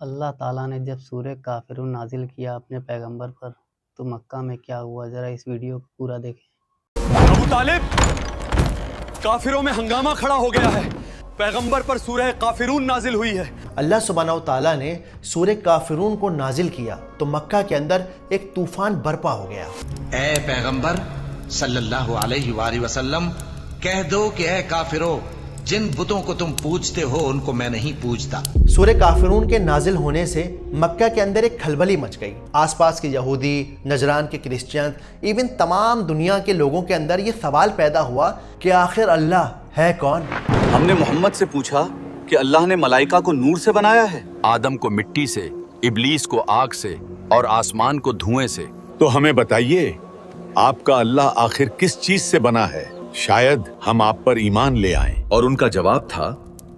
اللہ تعالیٰ نے جب سورہ کافرون نازل کیا اپنے پیغمبر پر تو مکہ میں کیا ہوا، ذرا اس ویڈیو کو پورا دیکھیں۔ ابو طالب، کافروں میں ہنگامہ کھڑا ہو گیا ہے، پیغمبر پر سورہ کافرون نازل ہوئی ہے۔ اللہ سبحانہ و تعالیٰ نے سورہ کافرون کو نازل کیا تو مکہ کے اندر ایک طوفان برپا ہو گیا۔ اے پیغمبر صلی اللہ علیہ وآلہ وسلم، کہہ دو کہ اے کافرو، جن بتوں کو تم پوجتے ہو ان کو میں نہیں پوجتا۔ سورہ کافرون کے نازل ہونے سے مکہ کے اندر ایک کھلبلی مچ گئی۔ آس پاس کے یہودی، نجران کے کرسچن، ایون تمام دنیا کے لوگوں کے اندر یہ سوال پیدا ہوا کہ آخر اللہ ہے کون؟ ہم نے محمد سے پوچھا کہ اللہ نے ملائکہ کو نور سے بنایا ہے، آدم کو مٹی سے، ابلیس کو آگ سے اور آسمان کو دھوئیں سے۔ تو ہمیں بتائیے آپ کا اللہ آخر کس چیز سے بنا ہے، شاید ہم آپ پر ایمان لے آئیں۔ اور ان کا جواب تھا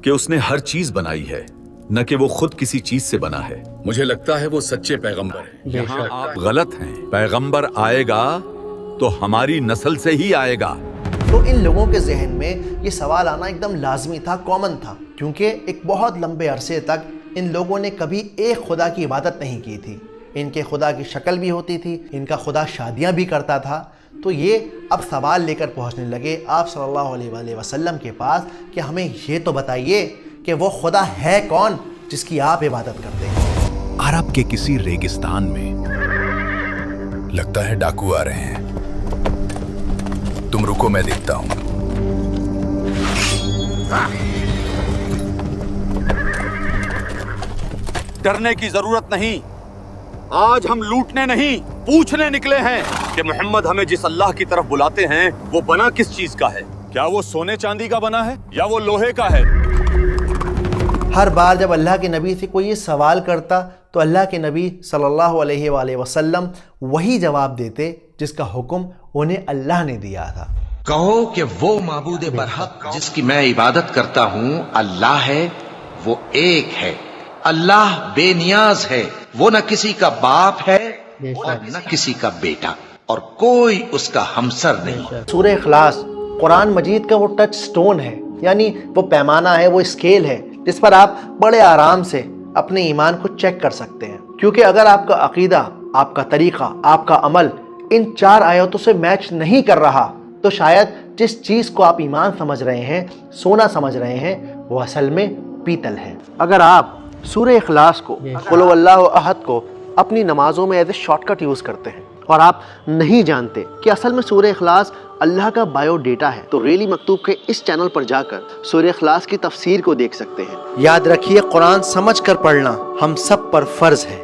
کہ اس نے ہر چیز بنائی ہے، نہ کہ وہ خود کسی چیز سے بنا ہے۔ مجھے لگتا ہے وہ سچے پیغمبر ہیں۔ یہاں آپ غلط ہیں، پیغمبر آئے گا تو ہماری نسل سے ہی آئے گا۔ تو ان لوگوں کے ذہن میں یہ سوال آنا ایک دم لازمی تھا، کامن تھا، کیونکہ ایک بہت لمبے عرصے تک ان لوگوں نے کبھی ایک خدا کی عبادت نہیں کی تھی۔ ان کے خدا کی شکل بھی ہوتی تھی، ان کا خدا شادیاں بھی کرتا تھا۔ تو یہ اب سوال لے کر پہنچنے لگے آپ صلی اللہ علیہ وآلہ وسلم کے پاس کہ ہمیں یہ تو بتائیے کہ وہ خدا ہے کون جس کی آپ عبادت کرتے ہیں۔ عرب کے کسی ریگستان میں لگتا ہے ڈاکو آ رہے ہیں، تم رکو میں دیکھتا ہوں۔ ڈرنے کی ضرورت نہیں، آج ہم لوٹنے نہیں پوچھنے نکلے ہیں کہ محمد ہمیں جس اللہ کی طرف بلاتے ہیں وہ بنا کس چیز کا ہے؟ کیا وہ سونے چاندی کا بنا ہے یا وہ لوہے کا ہے؟ ہر بار جب اللہ کے نبی سے کوئی یہ سوال کرتا تو اللہ کے نبی صلی اللہ علیہ وآلہ وسلم وہی جواب دیتے جس کا حکم انہیں اللہ نے دیا تھا۔ کہو کہ وہ معبود برحق جس کی میں عبادت کرتا ہوں اللہ ہے، وہ ایک ہے، اللہ بے نیاز ہے، وہ نہ کسی کا باپ ہے اور نہ کسی کا بیٹا، اور کوئی اس کا ہمسر نہیں۔ سورہ اخلاص قرآن مجید کا وہ ٹچ سٹون ہے، یعنی وہ پیمانہ ہے، وہ اسکیل ہے جس پر آپ بڑے آرام سے اپنے ایمان کو چیک کر سکتے ہیں۔ کیونکہ اگر آپ کا عقیدہ، آپ کا طریقہ، آپ کا عمل ان 4 آیتوں سے میچ نہیں کر رہا تو شاید جس چیز کو آپ ایمان سمجھ رہے ہیں، سونا سمجھ رہے ہیں، وہ اصل میں پیتل ہے۔ اگر آپ سورہ اخلاص کو، قل هو اللہ احد کو اپنی نمازوں میں as a shortcut use کرتے ہیں اور آپ نہیں جانتے کہ اصل میں سورہ اخلاص اللہ کا بایو ڈیٹا ہے، تو ریلی مکتوب کے اس چینل پر جا کر سورہ اخلاص کی تفسیر کو دیکھ سکتے ہیں۔ یاد رکھیے، قرآن سمجھ کر پڑھنا ہم سب پر فرض ہے۔